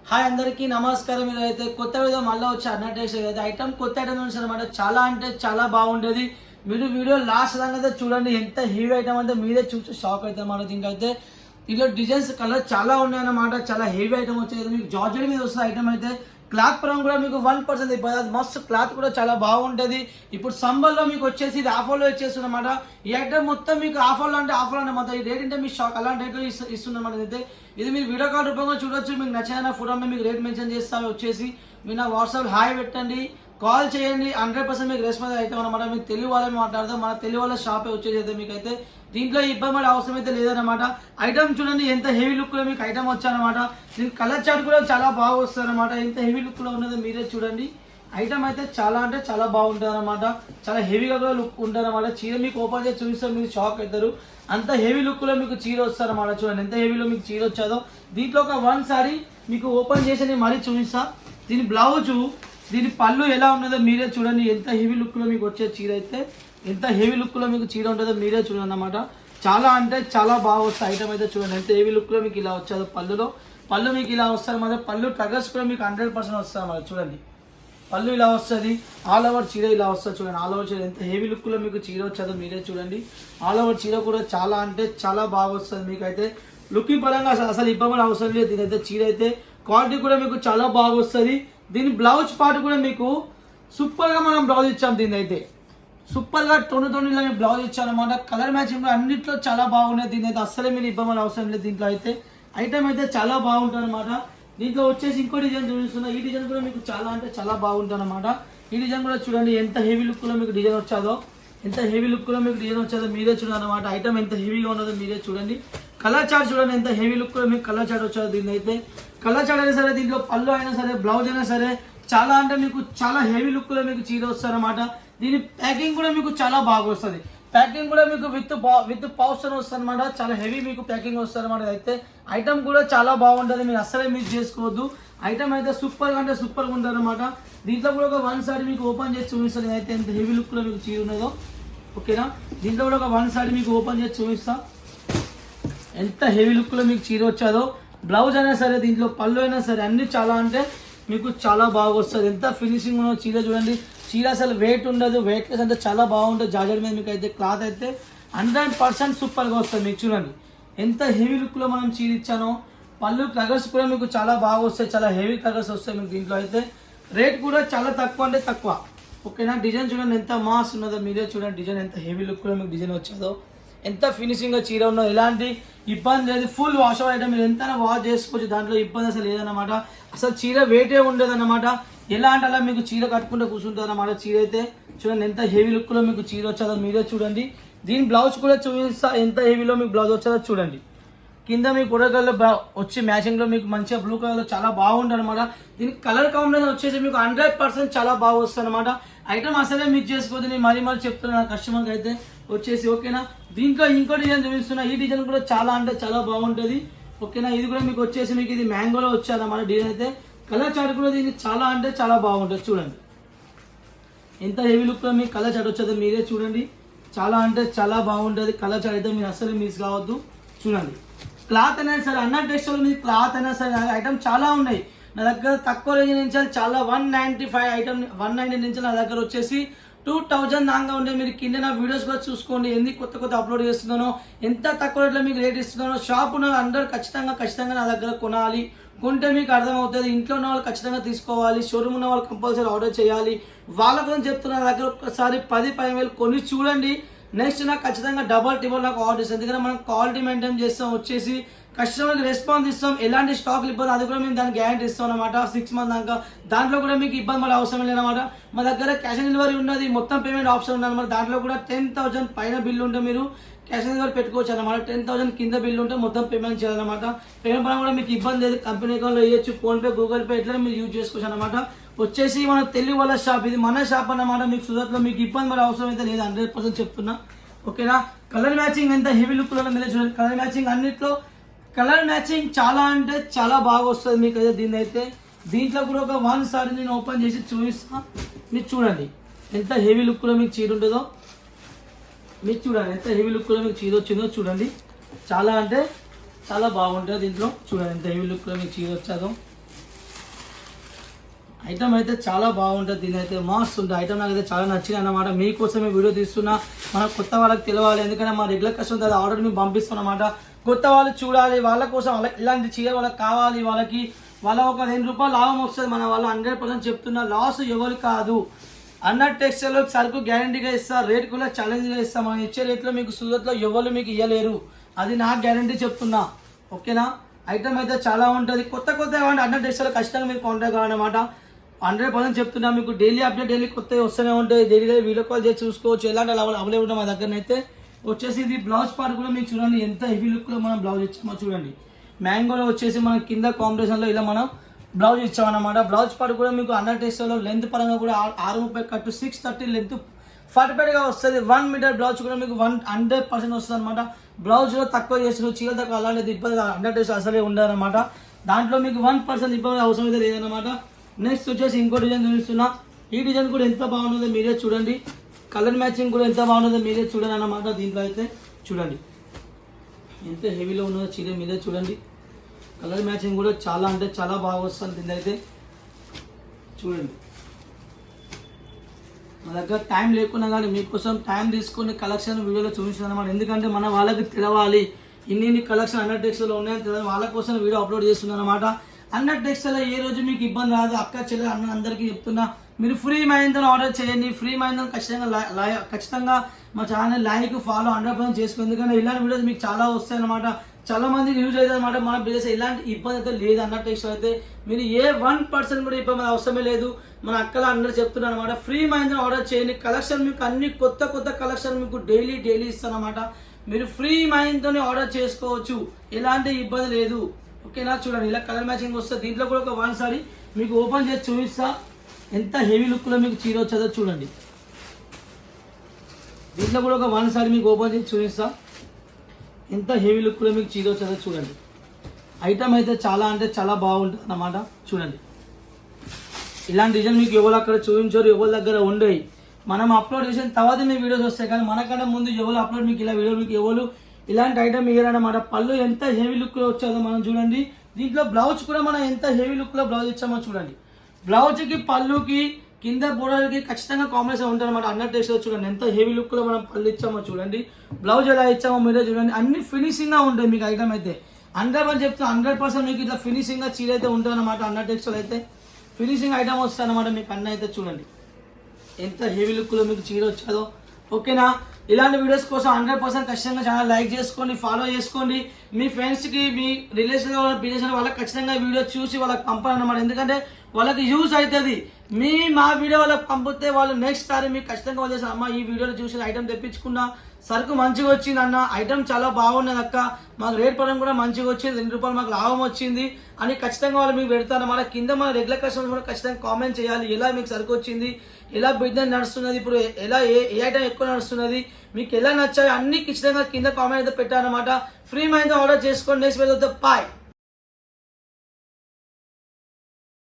Hi అందరికీ నమస్కారం. ఇదైతే కొత్త వీడియో మళ్ళీ వచ్చి అన్నట్టు అయితే ఐటమ్ కొత్త ఐటమ్ అనమాట. చాలా అంటే చాలా బాగుండేది. మీరు వీడియో లాస్ట్ దాకా అయితే చూడండి. ఎంత హెవీ ఐటమ్ అంటే మీరే చూసి షాక్ అవుతారు అన్నమాట. దీనికైతే దీనిలో డిజైన్స్ కలర్ చాలా ఉన్నాయన్నమాట. చాలా హెవీ ఐటమ్ వచ్చేది. మీకు జార్జెట్ మీద వస్తుంది ఐటమ్ అయితే. క్లాత్ పరం కూడా మీకు 1% ఇబ్బంది. మస్తు క్లాత్ కూడా చాలా బాగుంటుంది. ఇప్పుడు సంబర్లో మీకు వచ్చేసి ఇది ఆఫర్లో ఇచ్చేస్తుందన్నమాట. ఈ ఐటమ్ మొత్తం మీకు ఆఫర్లో అన్నమాట. ఈ రేట్ అంటే మీ షాక్ అలాంటి రేట్లో ఇస్తుందన్నమాట. అయితే ఇది మీరు వీడియో కాల్ రూపంగా చూడొచ్చు. మీకు నచ్చిన ఫోటో మీకు రేట్ మెన్షన్ చేస్తాను. వచ్చేసి మీరు నా వాట్సాప్ హాయ్ పెట్టండి, కాల్ చేయండి. 100% మీకు రెస్పాన్స్ అవుతాం అనమాట. మీకు తెలుగు వాళ్ళని మాట్లాడదాం. మన తెలుగు వాళ్ళ షాపే వచ్చేసి అయితే మీకైతే దీంట్లో ఇబ్బంది పడే అవసరం అయితే లేదనమాట. ఐటమ్ చూడండి ఎంత హెవీ లుక్లో మీకు ఐటమ్ వచ్చానమాట. దీనికి కలర్ చార్ట్ కూడా చాలా బాగా వస్తుంది అనమాట. ఎంత హెవీ లుక్లో ఉన్నదో మీరే చూడండి. ఐటమ్ అయితే చాలా అంటే చాలా బాగుంటుంది అనమాట. చాలా హెవీగా కూడా లుక్ ఉంటుంది అనమాట. చీర మీకు ఓపెన్ చేసి చూపిస్తే మీరు షాక్ అవుతారు. అంత హెవీ లుక్లో మీకు చీర వస్తారన్నమాట. చూడండి ఎంత హెవీలో మీకు చీర వచ్చాదో. దీంట్లో ఒక 1 సారీ మీకు ఓపెన్ చేసి నేను మరీ చూపిస్తా. దీని బ్లౌజు దీని పళ్ళు ఎలా ఉన్నదో మీరే చూడండి. ఎంత హెవీ లుక్లో మీకు వచ్చే చీర అయితే ఎంత హెవీ లుక్లో మీకు చీర ఉంటుందో మీరే చూడండి అన్నమాట. చాలా అంటే చాలా బాగా వస్తుంది ఐటమ్ అయితే. చూడండి ఎంత హెవీ లుక్లో మీకు ఇలా వచ్చేదో. పళ్ళు మీకు ఇలా వస్తారు అన్నమాట. పళ్ళు టగర్స్ కూడా మీకు 100% వస్తుంది అన్నమాట. చూడండి పళ్ళు ఇలా వస్తుంది. ఆల్ ఓవర్ చీర ఇలా వస్తుంది. చూడండి ఆల్ ఓవర్ చీర ఎంత హెవీ లుక్లో మీకు చీర వచ్చేదో మీరే చూడండి. ఆల్ ఓవర్ చీర కూడా చాలా అంటే చాలా బాగా వస్తుంది మీకైతే. లుకింగ్ పరంగా అసలు ఇబ్బంది అవసరం లేదు. దీనైతే చీర అయితే క్వాలిటీ కూడా మీకు చాలా బాగా వస్తుంది. దీని బ్లౌజ్ పార్ట్ కూడా మీకు సూపర్గా మనం బ్లౌజ్ ఇచ్చాం. దీని అయితే సూపర్గా తొండిలా మేము బ్లౌజ్ ఇచ్చాం అనమాట. కలర్ మ్యాచింగ్ కూడా అన్నింటిలో చాలా బాగున్నాయి. దీని అయితే అస్సలే మీరు ఇబ్బంది అవసరం లేదు. దీంట్లో అయితే ఐటమ్ అయితే చాలా బాగుంటుంది అనమాట. దీంట్లో వచ్చేసి ఇంకో డిజైన్ చూపిస్తున్నా. ఈ డిజైన్ కూడా మీకు చాలా అంటే చాలా బాగుంటుంది అనమాట. ఈ డిజైన్ కూడా చూడండి ఎంత హెవీ లుక్లో మీకు డిజైన్ వచ్చాదో. ఎంత హెవీ లుక్లో మీకు డిజైన్ వచ్చాదో మీరే చూడండి అనమాట. ఐటమ్ ఎంత హెవీగా ఉన్నదో మీరే చూడండి. కలర్ చార్ట్ చూడండి ఎంత హెవీ లుక్లో మీకు కలర్ చార్ట్ వచ్చాదో. దీని అయితే కలర్ చార్ట్ అయినా సరే, దీంట్లో పళ్ళు అయినా సరే, బ్లౌజ్ అయినా సరే చాలా అంటే మీకు చాలా హెవీ లుక్లో మీకు చీర వస్తారన్నమాట. దీని ప్యాకింగ్ కూడా మీకు చాలా బాగా వస్తుంది. ప్యాకింగ్ కూడా మీకు విత్ పౌచ్ వస్తుంది అనమాట. చాలా హెవీ మీకు ప్యాకింగ్ వస్తుంది అనమాట. అయితే ఐటమ్ కూడా చాలా బాగుంటుంది. మీరు అస్సలే మిస్ చేసుకోవద్దు. ఐటమ్ అయితే సూపర్గా అంటే సూపర్గా ఉంటుంది అనమాట. దీంట్లో కూడా ఒక 1 సారీ మీకు ఓపెన్ చేసి చూపిస్తాను. అయితే ఎంత హెవీ లుక్లో మీకు చీర ఉన్నదో. ఓకేనా. దీంట్లో కూడా ఒక 1 సారీ మీకు ఓపెన్ చేసి చూపిస్తా. ఎంత హెవీ లుక్లో మీకు చీర వచ్చాదో. బ్లౌజ్ అయినా సరే, దీంట్లో పళ్ళు అయినా సరే అన్నీ చాలా అంటే మీకు చాలా బాగా వస్తుంది. ఎంత ఫినిషింగ్ ఉన్న చీర చూడండి. చీర అసలు వెయిట్ ఉండదు. వెయిట్లెస్ అంటే చాలా బాగుంటుంది. జార్జెట్ మీద మీకు అయితే క్లాత్ అయితే 100% సూపర్గా వస్తుంది. మీకు చూడండి ఎంత హెవీ లుక్లో మనం చీర ఇచ్చానో. పళ్ళు కలర్స్ కూడా మీకు చాలా బాగా వస్తాయి. చాలా హెవీ కలర్స్ వస్తాయి మీకు దీంట్లో అయితే. రేట్ కూడా చాలా తక్కువ అంటే తక్కువ. ఓకేనా. డిజైన్ చూడండి ఎంత మాస్ ఉన్నదో మీరే చూడండి. డిజైన్ ఎంత హెవీ లుక్లో మీకు డిజైన్ వచ్చేదో. ఎంత ఫినిషింగ్గా చీర ఉన్నదో. ఎలాంటి ఇబ్బంది లేదు. ఫుల్ వాష్ ఐటమ్ మీరు ఎంతైనా వాష్ చేసుకోవచ్చు. దాంట్లో ఇబ్బంది అసలు లేదన్నమాట. అసలు చీర వెయిటే ఉండదన్నమాట. ఎలా అంటే అలా మీకు చీర కట్టుకుంటే కూర్చుంటుంది అన్నమాట. చీర అయితే చూడండి ఎంత హెవీ లుక్లో మీకు చీర వచ్చేదో మీరే చూడండి. దీని బ్లౌజ్ కూడా చూపిస్తా ఎంత హెవీలో మీకు బ్లౌజ్ వచ్చేదో చూడండి. కింద మీకు పొడ కలర్ వచ్చి మ్యాచింగ్లో మీకు మంచిగా బ్లూ కలర్లో చాలా బాగుంటుంది అనమాట. దీనికి కలర్ కాంబినేషన్ వచ్చేసి మీకు 100% చాలా బాగా వస్తుంది అనమాట. ఐటమ్ అసలే మిక్స్ చేసుకోవద్దు. నేను మరీ చెప్తున్నాను కస్టమర్కి అయితే వచ్చేసి. ఓకేనా. దీంట్లో ఇంకో డిజైన్ చూపిస్తున్నా. ఈ డిజైన్ కూడా చాలా అంటే చాలా బాగుంటుంది. ఓకేనా. ఇది కూడా మీకు వచ్చేసి మీకు ఇది మ్యాంగోలో వచ్చారన్నమాట డిజైన్ అయితే. కలర్ చార్ట్ కూడా దీనికి చాలా అంటే చాలా బాగుంటుంది. చూడండి ఎంత హెవీ లుక్లో మీకు కలర్ చార్ట్ వచ్చేది మీరే చూడండి. చాలా అంటే చాలా బాగుంటుంది. కలర్ చార్ట్ అయితే మీరు అసలు మిస్ కావద్దు. చూడండి క్లాత్ అయినా సరే అన్న టెక్స్టైల్ మీద క్లాత్ అయినా సరే ఐటమ్ చాలా ఉన్నాయి నా దగ్గర. తక్కువ రేంజ్ నుంచి చాలా 195 ఐటమ్ 190 నుంచి నా దగ్గర వచ్చేసి 2000 దాకా ఉండే. మీరు కింద నా వీడియోస్ కూడా చూసుకోండి. ఎందుకు కొత్త అప్లోడ్ చేస్తున్నానో, ఎంత తక్కువ రేట్లో మీకు రేట్ ఇస్తున్నానో. షాప్ ఉన్న అందరూ ఖచ్చితంగా నా దగ్గర కొనాలి. కొంటే మీకు అర్థమవుతుంది. ఇంట్లో ఉన్న వాళ్ళు ఖచ్చితంగా తీసుకోవాలి. షోరూమ్ ఉన్న వాళ్ళు కంపల్సరీ ఆర్డర్ చేయాలి. వాళ్ళ గురించి చెప్తున్నా. నా దగ్గర ఒక్కసారి 10-15 కొని చూడండి. నెక్స్ట్ నాకు ఖచ్చితంగా డబల్ టిబల్ నాకు ఆర్డర్ ఇస్తాం. ఎందుకంటే మనం క్వాలిటీ మెయింటైన్ చేస్తాం. వచ్చేసి కస్టమర్కి రెస్పాన్స్ ఇస్తాం. ఎలాంటి స్టాక్లు ఇబ్బంది అది కూడా మేము దానికి గ్యారంటీ ఇస్తాం అనమాట. 6 మంత్ దాకా. దాంట్లో కూడా మీకు ఇబ్బంది పడే అవసరం లేదన్నమాట. మా దగ్గర క్యాష్ ఆన్ డెలివరీ ఉన్నది. మొత్తం పేమెంట్ ఆప్షన్ ఉన్నదన్నమాట. దాంట్లో కూడా 10,000 పైన బిల్లు ఉంటే మీరు క్యాష్ ఆన్ డెలివరీ పెట్టుకోవచ్చు అనమాట. 10,000 కింద బిల్లు ఉంటే మొత్తం పేమెంట్ చేయాలన్నమాట. పేమెంట్ పరంగా కూడా మీకు ఇబ్బంది లేదు. కంపెనీ అకౌంట్లో వేయచ్చు. ఫోన్పే, గూగుల్ పే ఇట్లా మీరు యూజ్ చేసుకోవచ్చు అనమాట. వచ్చేసి మన తెలుగు వాళ్ళ షాప్. ఇది మన షాప్ అన్నమాట. మీకు సురత్లో మీకు ఇబ్బంది పడే అవసరం అయితే లేదు. 100% చెప్తున్నా. ఓకేనా. కలర్ మ్యాచింగ్ ఎంత హెవీ లుక్లో మీరే చూడండి. కలర్ మ్యాచింగ్ అన్నిట్లో కలర్ మ్యాచింగ్ చాలా అంటే చాలా బాగా వస్తుంది మీకు అయితే. దీన్ని అయితే దీంట్లో కూడా ఒక 1 సారీ నేను ఓపెన్ చేసి చూపిస్తా. మీరు చూడండి ఎంత హెవీ లుక్లో మీకు చీర ఉంటుందో. మీరు చూడండి ఎంత హెవీ లుక్లో మీకు చీర వచ్చిందో చూడండి. చాలా అంటే చాలా బాగుంటుంది దీంట్లో. చూడండి ఎంత హెవీ లుక్లో మీకు చీర వచ్చాదో. ఐటమ్ అయితే చాలా బాగుంటుంది, దీని అయితే మస్తు ఉంటుంది ఐటమ్. నాకైతే చాలా నచ్చింది అన్నమాట. మీకోసమే వీడియో తీస్తున్నా, మన కొత్త వాళ్ళకి తెలవాలి, ఎందుకంటే మా రెగ్యులర్ కస్టమర్ అది ఆర్డర్ మేము పంపిస్తాం అన్నమాట. కొత్త వాళ్ళు చూడాలి, వాళ్ళ కోసం ఇలాంటి చీర వాళ్ళకి కావాలి, వాళ్ళ ఒక 2 రూపాయలు లాభం వస్తుంది. మన వాళ్ళు 100% చెప్తున్నా, లాస్ ఎవరు కాదు. అన్నర్ టెక్స్టైల్లో సరుకు గ్యారంటీగా ఇస్తా, రేట్ కూడా ఛాలెంజ్గా ఇస్తాం. మనం ఇచ్చే రేట్లో మీకు సూరత్లో ఎవరు మీకు ఇవ్వలేరు, అది నాకు గ్యారంటీ చెప్తున్నా. ఓకేనా? ఐటమ్ అయితే చాలా ఉంటుంది. కొత్త ఏమంటే అన్నర్ టెక్స్టైల్లో ఖచ్చితంగా మీరు కాంటాక్ట్ కావాలన్నమాట. 100% చెప్తున్నా. మీకు డైలీ అప్డేట్ డైలీ కొత్తవి వస్తూనే ఉంటాయి. డైలీ వీడియో కాల్ చేసి చూసుకోవచ్చు, ఎలాంటి అవైలబుల్ ఉంటాయి మా దగ్గర. అయితే వచ్చేసి ఇది బ్లౌజ్ పార్ట్ కూడా మీకు చూడండి ఎంత హెవీ లుక్లో మనం బ్లౌజ్ ఇచ్చామో చూడండి. మ్యాంగోలో వచ్చేసి మనం కింద కాంబినేషన్లో ఇలా మనం బ్లౌజ్ ఇచ్చామన్నమాట. బ్లౌజ్ పార్ట్ కూడా మీకు అన్నర్ టెక్స్టైల్లో లెంత్ పరంగా కూడా 630 కట్టు 630 లెంత్ పర్ఫెక్ట్గా వస్తుంది. 1 మీటర్ బ్లౌజ్ కూడా మీకు 100% వస్తుంది అనమాట. బ్లౌజ్లో తక్కువ చేసిన చీర తక్కువ అలాంటిది ఇబ్బంది అన్నర్ టెక్స్టైల్ అసలే ఉండదన్నమాట. దాంట్లో మీకు 1% ఇబ్బంది అవసరం అయితే లేదన్నమాట. నెక్స్ట్ వచ్చేసి ఇంకో డిజైన్ చూపిస్తున్నా. ఈ డిజైన్ కూడా ఎంత బాగుంటుందో మీరే చూడండి. కలర్ మ్యాచింగ్ కూడా ఎంత బాగుంటుందో మీరే చూడండి అన్నమాట. దీంట్లో అయితే చూడండి ఎంత హెవీలో ఉన్నదో చీర మీరే చూడండి. కలర్ మ్యాచింగ్ కూడా చాలా అంటే చాలా బాగా వస్తుంది. దీని అయితే చూడండి. మా దగ్గర టైం లేకున్నా కానీ మీకోసం టైం తీసుకొని కలెక్షన్ వీడియోలో చూపించాను అనమాట. ఎందుకంటే మన వాళ్ళకి తెలవాలి ఇన్ని కలెక్షన్ అన్నర్ టెక్స్టైల్లో ఉన్నాయని తెలియదు, వాళ్ళ కోసం వీడియో అప్లోడ్ చేస్తున్నాను అనమాట. అన్నర్ టెక్స్టైల్లో ఏ రోజు మీకు ఇబ్బంది రాదు. అక్క చెల్లెలు అన్న అందరికీ చెప్తున్నా, మీరు ఫ్రీ మైండ్తో ఆర్డర్ చేయండి. ఫ్రీ మైండ్తో ఖచ్చితంగా మా ఛానల్ లైక్ ఫాలో 100% చేసుకోండి. ఎందుకంటే ఇలాంటి వీడియోస్ మీకు చాలా వస్తాయి అనమాట. చాలా మందికి యూజ్ అవుతుంది అనమాట. మన బిజినెస్ ఇలాంటి ఇబ్బంది అయితే లేదు. అన్నర్ టెక్స్టైల్ అయితే మీరు ఏ 1% కూడా ఇబ్బంది అవసరమే లేదు. మన అక్కలు అందరూ చెప్తున్నారు అనమాట. ఫ్రీ మైండ్తో ఆర్డర్ చేయండి. కలెక్షన్ మీకు అన్ని కొత్త కలెక్షన్ మీకు డైలీ ఇస్తాను అనమాట. మీరు ఫ్రీ మైండ్తోనే ఆర్డర్ చేసుకోవచ్చు, ఎలాంటి ఇబ్బంది లేదు. ఓకేనా? చూడండి ఇలా కలర్ మ్యాచింగ్ వస్తుంది. దీంట్లో కూడా ఒక 1 సారీ మీకు ఓపెన్ చేసి చూపిస్తా ఎంత హెవీ లుక్లో మీకు చీర వచ్చేదో చూడండి. దీంట్లో కూడా ఒక 1 సారీ మీకు ఓపెన్ చేసి చూపిస్తా ఎంత హెవీ లుక్లో మీకు చీర వచ్చేదో చూడండి. ఐటమ్ అయితే చాలా అంటే చాలా బాగుంటుంది అన్నమాట. చూడండి ఇలాంటి డిజైన్ మీకు ఎవరు అక్కడ చూపించారు, ఎవరి దగ్గర ఉండేవి. మనం అప్లోడ్ చేసిన తర్వాత మీ వీడియోస్ వస్తాయి, కానీ మనకన్నా ముందు ఎవరు అప్లోడ్ మీకు ఇలా వీడియో మీకు ఎవరు ఇలాంటి ఐటమ్ ఇయ్యారన్నమాట. పళ్ళు ఎంత హెవీ లుక్లో వచ్చాదో మనం చూడండి. దీంట్లో బ్లౌజ్ కూడా మనం ఎంత హెవీ లుక్లో బ్లౌజ్ ఇచ్చామో చూడండి. బ్లౌజ్కి పళ్ళుకి కింద బోర్డర్కి ఖచ్చితంగా కాంబినేషన్ ఉంటుంది అనమాట. అన్నర్ టెక్స్టైల్ చూడండి ఎంత హెవీ లుక్లో మనం పళ్ళు ఇచ్చామో చూడండి. బ్లౌజ్ ఎలా ఇచ్చామో మీరే చూడండి. అన్ని ఫినిషింగ్గా ఉంటాయి మీకు ఐటమ్ అయితే. 100% చెప్తున్నా, 100% మీకు ఇట్లా ఫినిషింగ్గా చీర అయితే ఉంటుంది అనమాట. అన్నర్ టెక్స్టైల్ అయితే ఫినిషింగ్ ఐటమ్ వస్తుంది అనమాట మీకు. అన్న అయితే చూడండి ఎంత హెవీ లుక్లో మీకు చీర వచ్చాదో. ఓకేనా? ఇలాంటి వీడియోస్ కోసం 100% ఖచ్చితంగా ఛానల్ లైక్ చేసుకోండి, ఫాలో చేసుకోండి. మీ ఫ్రెండ్స్కి మీ రిలేషన్లో బిజినెస్ వాళ్ళకి ఖచ్చితంగా వీడియో చూసి వాళ్ళకి పంపాలన్నమాట. ఎందుకంటే వాళ్ళకి యూజ్ అవుతుంది. మా వీడియో వాళ్ళకి పంపితే వాళ్ళు నెక్స్ట్ సారి మీకు ఖచ్చితంగా వాళ్ళు చేస్తారు, అమ్మ ఈ వీడియోలో చూసి ఐటమ్ తెప్పించుకున్నా, సరుకు మంచిగా వచ్చింది అన్న, ఐటమ్ చాలా బాగున్నది అక్క, మాకు రేట్ పరంగా కూడా మంచిగా వచ్చింది, 2 రూపాయలు మాకు లాభం వచ్చింది అని ఖచ్చితంగా వాళ్ళు మీకు పెడతారు. మన కింద మన రెగ్యులర్ కస్టమర్స్ కూడా ఖచ్చితంగా కామెంట్ చేయాలి, ఎలా మీకు సరుకు వచ్చింది, ఎలా బిజినెస్ నడుస్తున్నది, ఇప్పుడు ఎలా ఏ ఐటమ్ ఎక్కువ నడుస్తున్నది, మీకు ఎలా నచ్చాయి అన్ని ఖచ్చితంగా కింద కామెంట్ అయితే పెట్టారనమాట. ఫ్రీ మైండ్ ఆర్డర్ చేసుకోండి. నెక్స్ట్ వీడియోతో బాయ్.